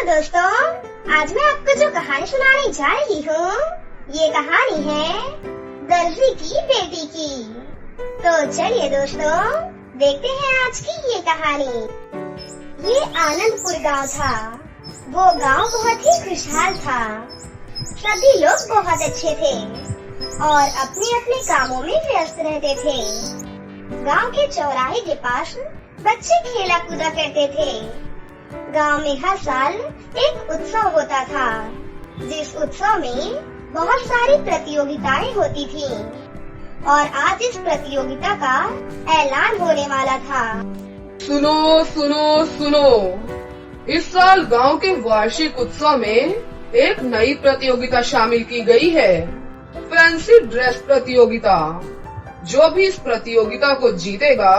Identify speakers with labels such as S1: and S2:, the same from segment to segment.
S1: दोस्तों, आज मैं आपको जो कहानी सुनाने जा रही हूँ, ये कहानी है दर्जी की बेटी की। तो चलिए दोस्तों, देखते हैं आज की ये कहानी। ये आनंदपुर गांव था। वो गांव बहुत ही खुशहाल था। सभी लोग बहुत अच्छे थे और अपने अपने कामों में व्यस्त रहते थे। गांव के चौराहे के पास बच्चे खेला कूदा करते थे। गांव में हर साल एक उत्सव होता था, जिस उत्सव में बहुत सारी प्रतियोगिताएं होती थीं और आज इस प्रतियोगिता का ऐलान होने वाला था।
S2: सुनो सुनो सुनो, इस साल गांव के वार्षिक उत्सव में एक नई प्रतियोगिता शामिल की गई है, फैंसी ड्रेस प्रतियोगिता। जो भी इस प्रतियोगिता को जीतेगा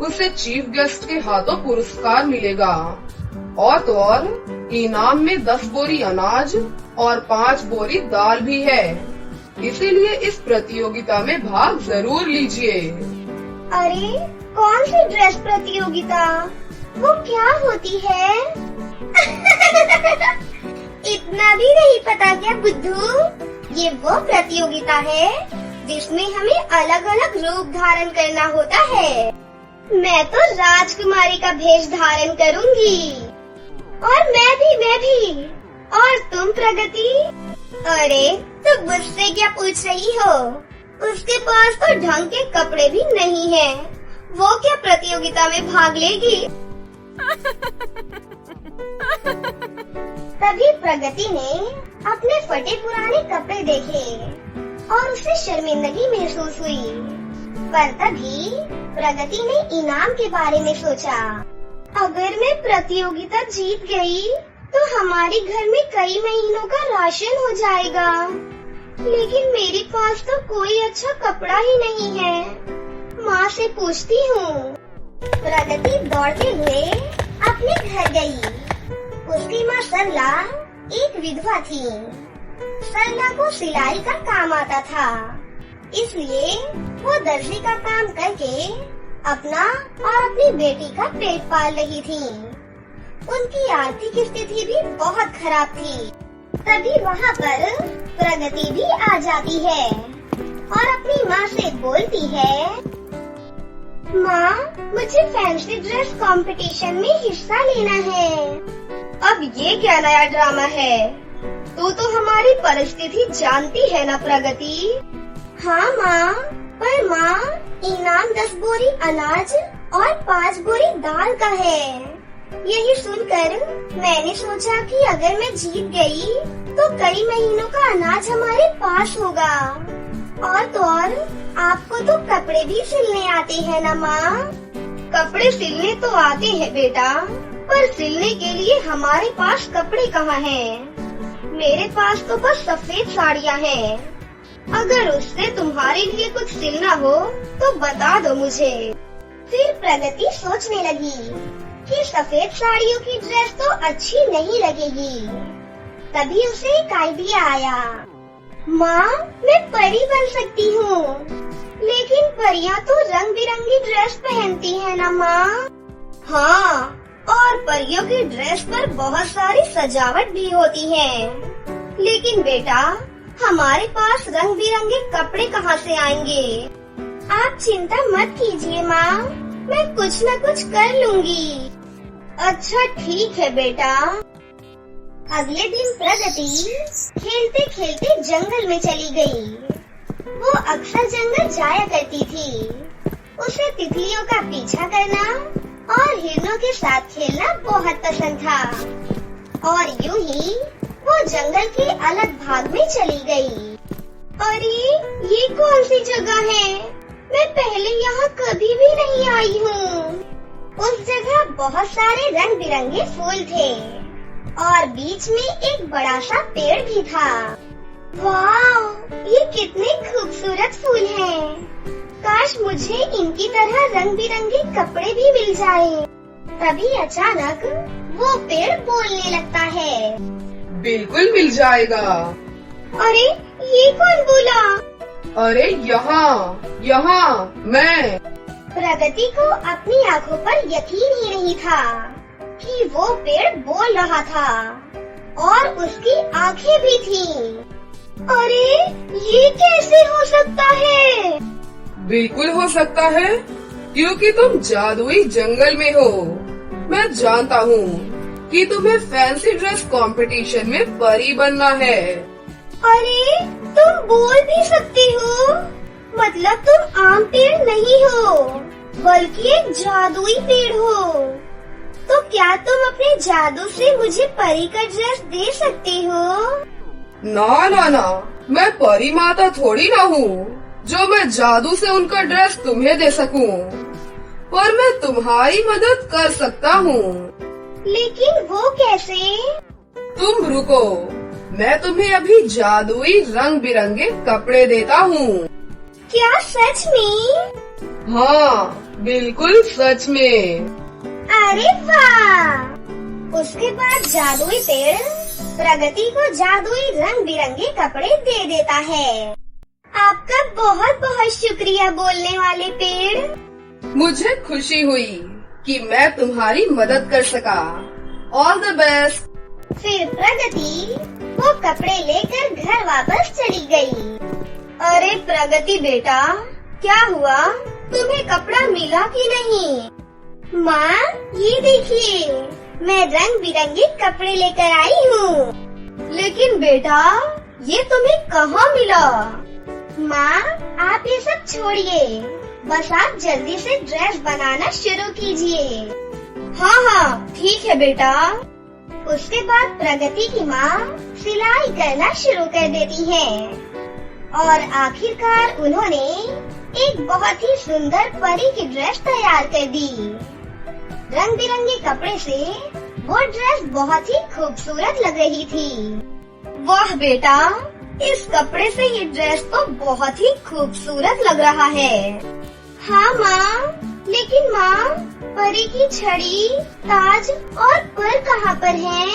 S2: उसे चीफ गेस्ट के हाथों पुरस्कार मिलेगा और तो और इनाम में 10 बोरी अनाज और 5 बोरी दाल भी है। इसीलिए इस प्रतियोगिता में भाग जरूर लीजिए।
S1: अरे कौन सी ड्रेस प्रतियोगिता? वो क्या होती है? इतना भी नहीं पता क्या बुद्धू? ये वो प्रतियोगिता है जिसमें हमें अलग अलग रूप धारण करना होता है। मैं तो राजकुमारी का भेष धारण करूंगी। और मैं भी। और तुम प्रगति? अरे तुम मुझसे क्या पूछ रही हो? उसके पास तो ढंग के कपड़े भी नहीं है। वो क्या प्रतियोगिता में भाग लेगी? तभी प्रगति ने अपने फटे पुराने कपड़े देखे और उसे शर्मिंदगी महसूस हुई। पर तभी प्रगति ने इनाम के बारे में सोचा। अगर मैं प्रतियोगिता जीत गई तो हमारे घर में कई महीनों का राशन हो जाएगा। लेकिन मेरे पास तो कोई अच्छा कपड़ा ही नहीं है। माँ से पूछती हूँ। प्रगति दौड़ते हुए अपने घर गई। उसकी माँ सरला एक विधवा थी। सरला को सिलाई का काम आता था, इसलिए वो दर्जी का काम करके अपना और अपनी बेटी का पेट पाल रही थी। उनकी आर्थिक स्थिति भी बहुत खराब थी। तभी वहाँ पर प्रगति भी आ जाती है और अपनी माँ से बोलती है, माँ मुझे फैंसी ड्रेस कंपटीशन में हिस्सा लेना है। अब ये क्या नया ड्रामा है? तू तो हमारी परिस्थिति जानती है ना प्रगति? हाँ माँ, पर माँ इनाम 10 बोरी अनाज और 5 बोरी दाल का है। यही सुनकर मैंने सोचा कि अगर मैं जीत गई तो कई महीनों का अनाज हमारे पास होगा। और तो और आपको तो कपड़े भी सिलने आते हैं ना माँ? कपड़े सिलने तो आते हैं बेटा, पर सिलने के लिए हमारे पास कपड़े कहाँ हैं? मेरे पास तो बस सफेद साड़ियाँ हैं। अगर उससे तुम्हारे लिए कुछ सिलना हो तो बता दो मुझे। फिर प्रगति सोचने लगी कि सफेद साड़ियों की ड्रेस तो अच्छी नहीं लगेगी। तभी उसे एक आइडिया आया। माँ मैं परी बन सकती हूँ। लेकिन परियां तो रंग बिरंगी ड्रेस पहनती है ना माँ? हाँ, और परियों की ड्रेस पर बहुत सारी सजावट भी होती है। लेकिन बेटा हमारे पास रंग बिरंगे कपड़े कहाँ से आएंगे? आप चिंता मत कीजिए माँ, मैं कुछ न कुछ कर लूंगी। अच्छा ठीक है बेटा। अगले दिन प्रगति खेलते खेलते जंगल में चली गई। वो अक्सर जंगल जाया करती थी। उसे तितलियों का पीछा करना और हिरणों के साथ खेलना बहुत पसंद था। और यूं ही वो जंगल के अलग भाग में चली गई। अरे ये कौन सी जगह है? मैं पहले यहाँ कभी भी नहीं आई हूँ। उस जगह बहुत सारे रंग बिरंगे फूल थे और बीच में एक बड़ा सा पेड़ भी था। वाह, ये कितने खूबसूरत फूल हैं। काश मुझे इनकी तरह रंग बिरंगे कपड़े भी मिल जाए। तभी अचानक वो पेड़ बोलने लगता है।
S2: बिल्कुल मिल जाएगा।
S1: अरे ये कौन बोला?
S2: अरे यहाँ मैं।
S1: प्रगति को अपनी आँखों पर यकीन ही नहीं था। कि वो पेड़ बोल रहा था और उसकी आंखें भी थीं। अरे ये कैसे हो सकता है?
S2: बिल्कुल हो सकता है, क्योंकि तुम जादुई जंगल में हो। मैं जानता हूँ कि तुम्हें फैंसी ड्रेस कंपटीशन में परी बनना है।
S1: अरे तुम बोल भी सकते हो, मतलब तुम आम पेड़ नहीं हो बल्कि एक जादुई पेड़ हो। तो क्या तुम अपने जादू से मुझे परी का ड्रेस दे सकते हो?
S2: ना ना ना, मैं परी माता थोड़ी ना हूँ जो मैं जादू से उनका ड्रेस तुम्हें दे सकूं। पर मैं तुम्हारी मदद कर सकता हूँ।
S1: लेकिन वो कैसे?
S2: तुम रुको, मैं तुम्हें अभी जादुई रंग बिरंगे कपड़े देता हूँ।
S1: क्या सच में?
S2: हाँ, बिल्कुल सच में।
S1: अरे वाह! उसके बाद जादुई पेड़ प्रगति को जादुई रंग बिरंगे कपड़े दे देता है। आपका बहुत बहुत शुक्रिया बोलने वाले पेड़।
S2: मुझे खुशी हुई कि मैं तुम्हारी मदद कर सका। All the best.
S1: फिर प्रगति वो कपड़े लेकर घर वापस चली गई। अरे प्रगति बेटा, क्या हुआ? तुम्हें कपड़ा मिला कि नहीं? माँ, ये देखिए, मैं रंग बिरंगे कपड़े लेकर आई हूँ। लेकिन बेटा, ये तुम्हें कहाँ मिला? माँ, आप ये सब छोड़िए, बस आप जल्दी से ड्रेस बनाना शुरू कीजिए। हाँ हाँ, ठीक है बेटा। उसके बाद प्रगति की माँ सिलाई करना शुरू कर देती है और आखिरकार उन्होंने एक बहुत ही सुंदर परी की ड्रेस तैयार कर दी। रंग बिरंगे कपड़े से वो ड्रेस बहुत ही खूबसूरत लग रही थी। वाह बेटा, इस कपड़े से ये ड्रेस तो बहुत ही खूबसूरत लग रहा है। हाँ माँ, लेकिन माँ, परी की छड़ी, ताज और पर कहाँ पर है?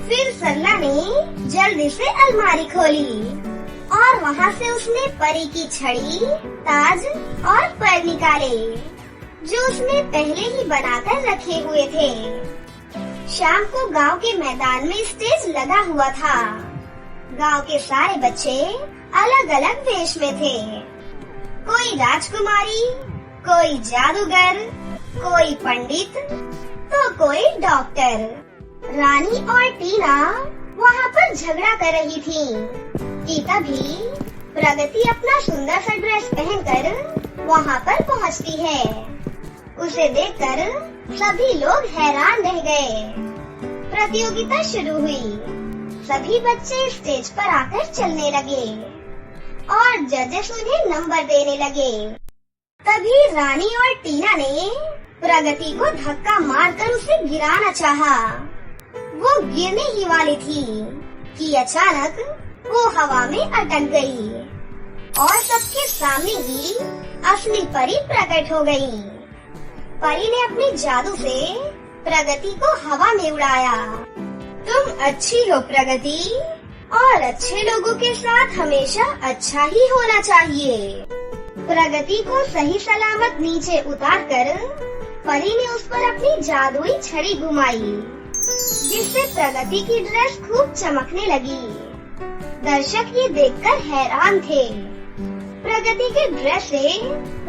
S1: फिर सरला ने जल्दी से अलमारी खोली और वहाँ से उसने परी की छड़ी, ताज और पर निकाले जो उसने पहले ही बनाकर रखे हुए थे। शाम को गांव के मैदान में स्टेज लगा हुआ था। गांव के सारे बच्चे अलग अलग वेश में थे। कोई राजकुमारी, कोई जादूगर, कोई पंडित, तो कोई डॉक्टर। रानी और टीना वहाँ पर झगड़ा कर रही थी कि तभी प्रगति अपना सुंदर सा ड्रेस पहनकर वहाँ पर पहुँचती है। उसे देखकर सभी लोग हैरान रह गए। प्रतियोगिता शुरू हुई। सभी बच्चे स्टेज पर आकर चलने लगे और जजेस उन्हें नंबर देने लगे। तभी रानी और टीना ने प्रगति को धक्का मारकर उसे गिराना चाहा। वो गिरने ही वाली थी कि अचानक वो हवा में अटक गई और सबके सामने ही असली परी प्रकट हो गई। परी ने अपने जादू से प्रगति को हवा में उड़ाया। तुम अच्छी हो प्रगति, और अच्छे लोगों के साथ हमेशा अच्छा ही होना चाहिए। प्रगति को सही सलामत नीचे उतारकर परी ने उस पर अपनी जादुई छड़ी घुमाई, जिससे प्रगति की ड्रेस खूब चमकने लगी। दर्शक ये देखकर हैरान थे। प्रगति के ड्रेस से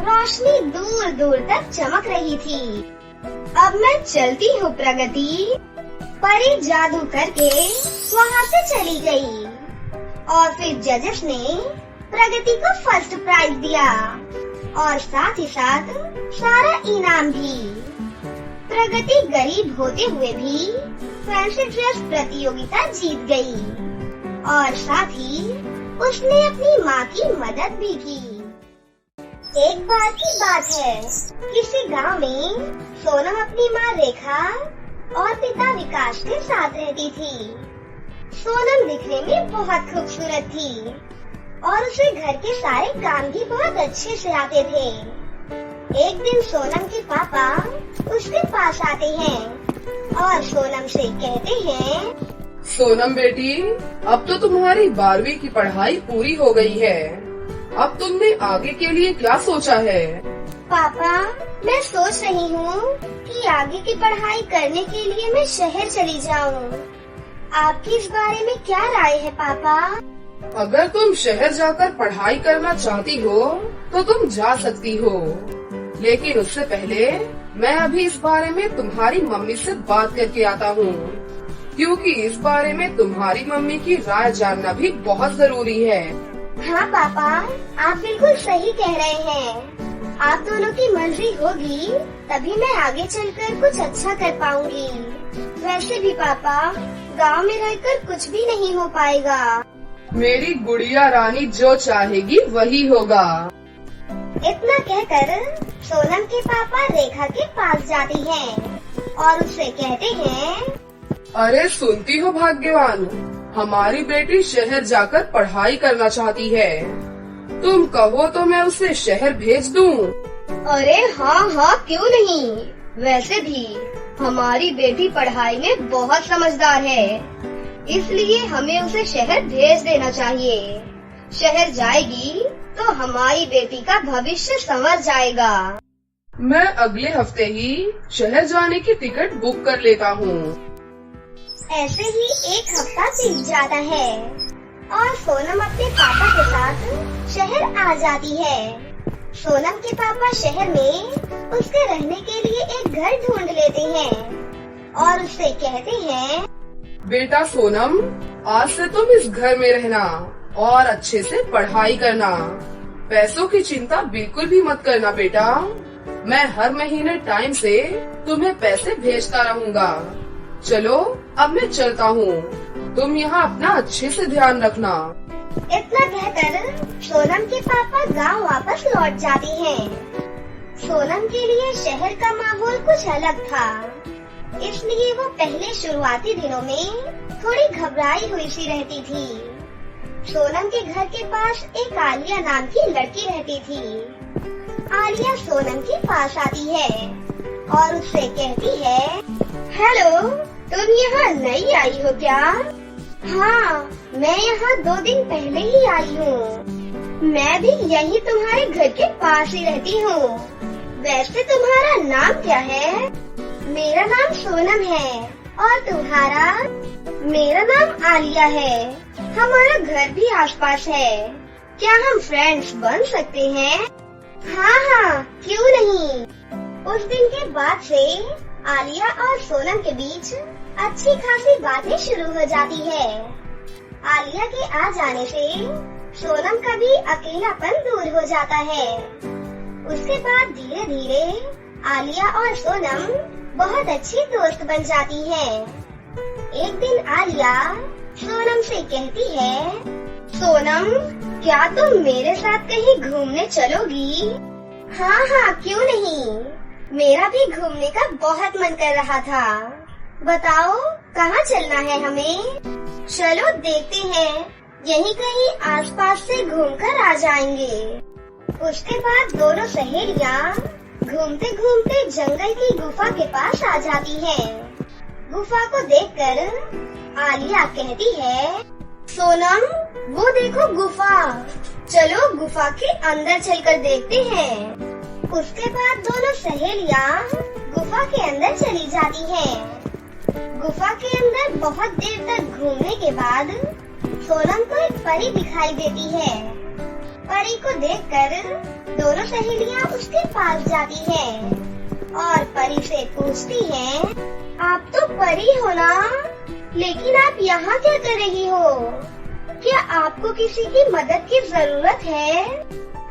S1: रोशनी दूर दूर तक चमक रही थी। अब मैं चलती हूँ प्रगति। परी जादू करके वहाँ से चली गई और फिर जजेस ने प्रगति को फर्स्ट प्राइज दिया और साथ ही साथ सारा इनाम भी। प्रगति गरीब होते हुए भी फैंसी ड्रेस प्रतियोगिता जीत गई और साथ ही उसने अपनी माँ की मदद भी की। एक बार की बात है, किसी गांव में सोनम अपनी माँ रेखा और पिता विकास के साथ रहती थी। सोनम दिखने में बहुत खूबसूरत थी और उसे घर के सारे काम भी बहुत अच्छे से आते थे। एक दिन सोनम के पापा उसके पास आते हैं और सोनम से कहते हैं,
S2: सोनम बेटी, अब तो तुम्हारी 12वीं की पढ़ाई पूरी हो गई है। अब तुमने आगे के लिए क्या सोचा है?
S1: पापा, मैं सोच रही हूँ कि आगे की पढ़ाई करने के लिए मैं शहर चली जाऊँ। आपकी इस बारे में क्या राय है पापा?
S2: अगर तुम शहर जाकर पढ़ाई करना चाहती हो तो तुम जा सकती हो, लेकिन उससे पहले मैं अभी इस बारे में तुम्हारी मम्मी से बात करके आता हूँ, क्योंकि इस बारे में तुम्हारी मम्मी की राय जानना भी बहुत जरूरी है।
S1: हाँ पापा, आप बिल्कुल सही कह रहे हैं। आप दोनों की मर्जी होगी तभी मैं आगे चलकर कुछ अच्छा कर पाऊंगी। वैसे भी पापा, गांव में रहकर कुछ भी नहीं हो पाएगा।
S2: मेरी गुड़िया रानी जो चाहेगी वही होगा।
S1: इतना कहकर सोनम के पापा रेखा के पास जाती हैं और उससे कहते हैं,
S2: अरे सुनती हो भाग्यवान, हमारी बेटी शहर जाकर पढ़ाई करना चाहती है। तुम कहो तो मैं उसे शहर भेज दूं।
S1: अरे हाँ हाँ, क्यों नहीं। वैसे भी हमारी बेटी पढ़ाई में बहुत समझदार है, इसलिए हमें उसे शहर भेज देना चाहिए। शहर जाएगी तो हमारी बेटी का भविष्य संवर जाएगा।
S2: मैं अगले हफ्ते ही शहर जाने की टिकट बुक कर लेता हूँ।
S1: ऐसे ही एक हफ्ता बीत जाता है और सोनम अपने पापा के साथ शहर आ जाती है। सोनम के पापा शहर में उसके रहने के लिए एक घर ढूंढ लेते हैं और उससे कहते हैं,
S2: बेटा सोनम, आज से तुम इस घर में रहना और अच्छे से पढ़ाई करना। पैसों की चिंता बिल्कुल भी मत करना बेटा। मैं हर महीने टाइम से तुम्हें पैसे भेजता रहूँगा। चलो अब मैं चलता हूँ, तुम यहाँ अपना अच्छे से ध्यान रखना।
S1: इतना कहकर सोनम के पापा गांव वापस लौट जाती हैं। सोनम के लिए शहर का माहौल कुछ अलग था, इसलिए वो पहले शुरुआती दिनों में थोड़ी घबराई हुई सी रहती थी। सोनम के घर के पास एक आलिया नाम की लड़की रहती थी। आलिया सोनम के पास आती है और उससे कहती है, हेलो, तुम यहाँ नई आई हो क्या? हाँ, मैं यहाँ 2 दिन पहले ही आई हूँ। मैं भी यही तुम्हारे घर के पास ही रहती हूँ। वैसे तुम्हारा नाम क्या है? मेरा नाम सोनम है। और तुम्हारा? मेरा नाम आलिया है। हमारा घर भी आसपास है। क्या हम फ्रेंड्स बन सकते हैं? हाँ हाँ, क्यों नहीं। उस दिन के बाद से आलिया और सोनम के बीच अच्छी खासी बातें शुरू हो जाती है। आलिया के आ जाने से सोनम का भी अकेलापन दूर हो जाता है। उसके बाद धीरे धीरे आलिया और सोनम बहुत अच्छी दोस्त बन जाती हैं। एक दिन आलिया सोनम से कहती है, सोनम, क्या तुम मेरे साथ कहीं घूमने चलोगी? हाँ हाँ, क्यों नहीं। मेरा भी घूमने का बहुत मन कर रहा था। बताओ कहाँ चलना है हमें? चलो देखते हैं, यहीं कहीं आसपास से घूमकर आ जाएंगे। उसके बाद दोनों सहेलियाँ घूमते घूमते जंगल की गुफा के पास आ जाती हैं। गुफा को देखकर आलिया कहती है, सोनम, वो देखो गुफा। चलो गुफा के अंदर चलकर देखते हैं। उसके बाद दोनों सहेलियाँ गुफा के अंदर चली जाती हैं। गुफा के अंदर बहुत देर तक घूमने के बाद सोनम को एक परी दिखाई देती है। परी को देखकर दोनों सहेलियाँ उसके पास जाती हैं और परी से पूछती हैं, आप तो परी हो ना, लेकिन आप यहाँ क्या कर रही हो? क्या आपको किसी की मदद की जरूरत है?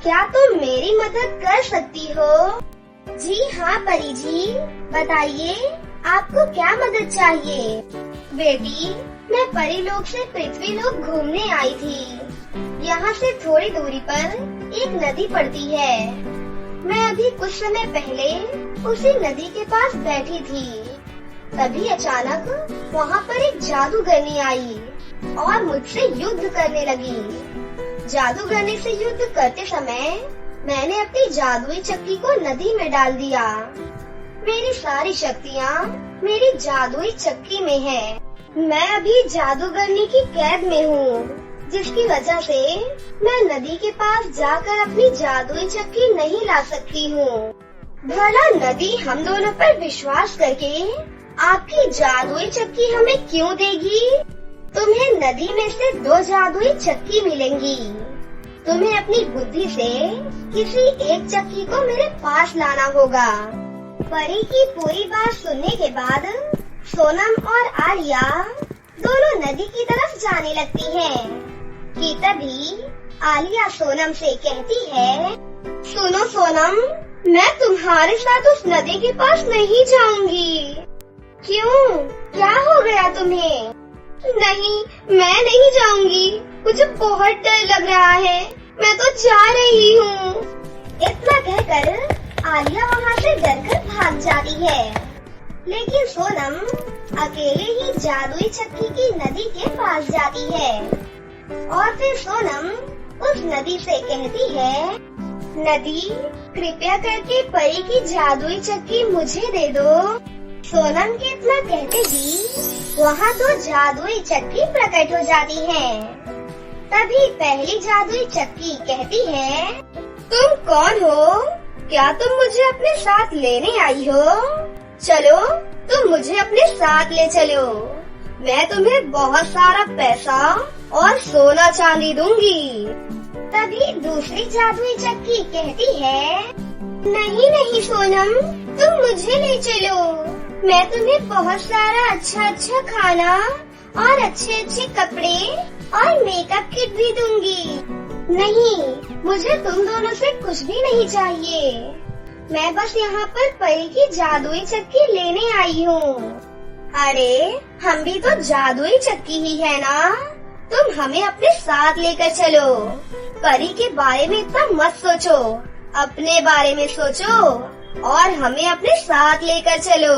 S1: क्या तुम मेरी मदद कर सकती हो? जी हाँ परी जी, बताइए आपको क्या मदद चाहिए? बेटी, मैं परी लोक से पृथ्वी लोक घूमने आई थी। यहाँ से थोड़ी दूरी पर एक नदी पड़ती है। मैं अभी कुछ समय पहले उसी नदी के पास बैठी थी। तभी अचानक वहाँ पर एक जादूगरनी आई और मुझसे युद्ध करने लगी। जादूगरनी से युद्ध करते समय मैंने अपनी जादुई चक्की को नदी में डाल दिया। मेरी सारी शक्तियाँ मेरी जादुई चक्की में है। मैं अभी जादूगरनी की कैद में हूँ। जिसकी वजह से मैं नदी के पास जाकर अपनी जादुई चक्की नहीं ला सकती हूँ। भला नदी हम दोनों पर विश्वास करके आपकी जादुई चक्की हमें क्यों देगी? तुम्हें नदी में से 2 जादुई चक्की मिलेंगी। तुम्हें अपनी बुद्धि से किसी एक चक्की को मेरे पास लाना होगा। परी की पूरी बात सुनने के बाद सोनम और आलिया दोनों नदी की तरफ जाने लगती हैं कि तभी आलिया सोनम से कहती है, सुनो सोनम, मैं तुम्हारे साथ उस नदी के पास नहीं जाऊंगी। क्यों? क्या हो गया तुम्हें? नहीं, मैं नहीं जाऊंगी। मुझे बहुत डर लग रहा है। मैं तो जा रही हूँ। इतना कहकर आलिया वहाँ से डरकर भाग जाती है। लेकिन सोनम अकेले ही जादुई चक्की की नदी के पास जाती है और फिर सोनम उस नदी से कहती है, नदी, कृपया करके परी की जादुई चक्की मुझे दे दो। सोनम के इतना कहते ही वहाँ 2 जादुई चक्की प्रकट हो जाती हैं। तभी पहली जादुई चक्की कहती है, तुम कौन हो? क्या तुम मुझे अपने साथ लेने आई हो? चलो, तुम मुझे अपने साथ ले चलो। मैं तुम्हें बहुत सारा पैसा और सोना चांदी दूंगी। तभी दूसरी जादुई चक्की कहती है, नहीं नहीं सोनम, तुम मुझे ले चलो। मैं तुम्हें बहुत सारा अच्छा खाना और अच्छे कपड़े और मेकअप किट भी दूंगी। नहीं, मुझे तुम दोनों से कुछ भी नहीं चाहिए। मैं बस यहाँ पर परी की जादुई चक्की लेने आई हूँ। अरे, हम भी तो जादुई चक्की ही है ना। तुम हमें अपने साथ लेकर चलो। परी के बारे में इतना मत सोचो, अपने बारे में सोचो और हमें अपने साथ लेकर चलो।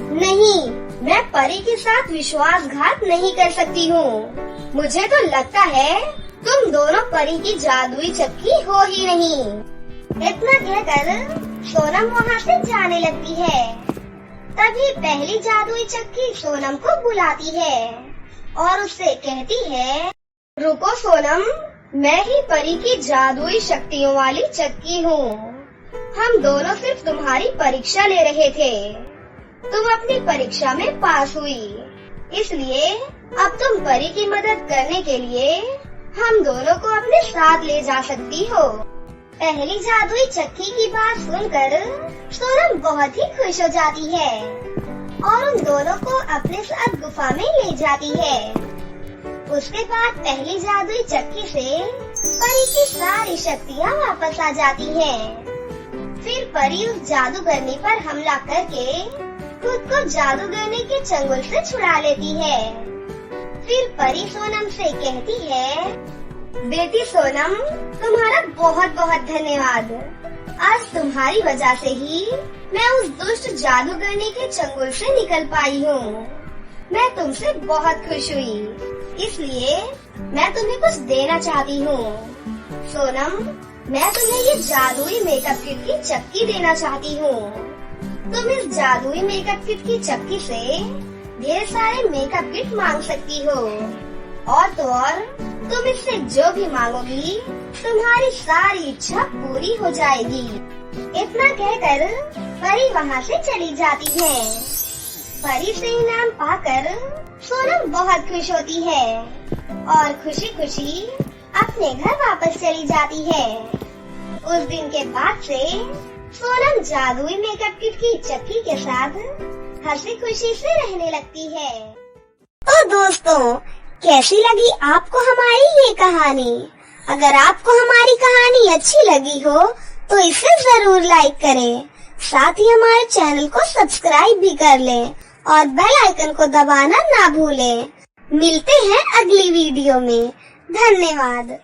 S1: नहीं, मैं परी के साथ विश्वासघात नहीं कर सकती हूँ। मुझे तो लगता है तुम दोनों परी की जादुई चक्की हो ही नहीं। इतना कहकर सोनम वहाँ से जाने लगती है। तभी पहली जादुई चक्की सोनम को बुलाती है और उससे कहती है, रुको सोनम, मैं ही परी की जादुई शक्तियों वाली चक्की हूँ। हम दोनों सिर्फ तुम्हारी परीक्षा ले रहे थे। तुम अपनी परीक्षा में पास हुई, इसलिए अब तुम परी की मदद करने के लिए हम दोनों को अपने साथ ले जा सकती हो। पहली जादुई चक्की की बात सुनकर सोनम बहुत ही खुश हो जाती है और उन दोनों को अपने साथ गुफा में ले जाती है। उसके बाद पहली जादुई चक्की से परी की सारी शक्तियाँ वापस आ जाती हैं। फिर परी उस जादूगरनी पर हमला करके खुद को जादूगरनी के चंगुल से छुड़ा लेती है। फिर परी सोनम से कहती है, बेटी सोनम, तुम्हारा बहुत बहुत धन्यवाद। आज तुम्हारी वजह से ही मैं उस दुष्ट जादूगरनी के चंगुल से निकल पाई हूँ। मैं तुमसे बहुत खुश हुई, इसलिए मैं तुम्हें कुछ देना चाहती हूँ। सोनम, मैं तुम्हें ये जादुई मेकअप किट की चक्की देना चाहती हूँ। तुम इस जादुई मेकअप किट की चक्की से ढेर सारे मेकअप किट मांग सकती हो और तो और तुम इससे जो भी मांगोगी तुम्हारी सारी इच्छा पूरी हो जाएगी। इतना कहकर परी वहाँ से चली जाती है। परी से इनाम पाकर सोनम बहुत खुश होती है और खुशी खुशी अपने घर वापस चली जाती है। उस दिन के बाद से सोनम जादुई मेकअप किट की चक्की के साथ हंसी खुशी से रहने लगती है। तो दोस्तों, कैसी लगी आपको हमारी ये कहानी? अगर आपको हमारी कहानी अच्छी लगी हो तो इसे जरूर लाइक करें। साथ ही हमारे चैनल को सब्सक्राइब भी कर लें और बेल आइकन को दबाना ना भूलें। मिलते हैं अगली वीडियो में। धन्यवाद।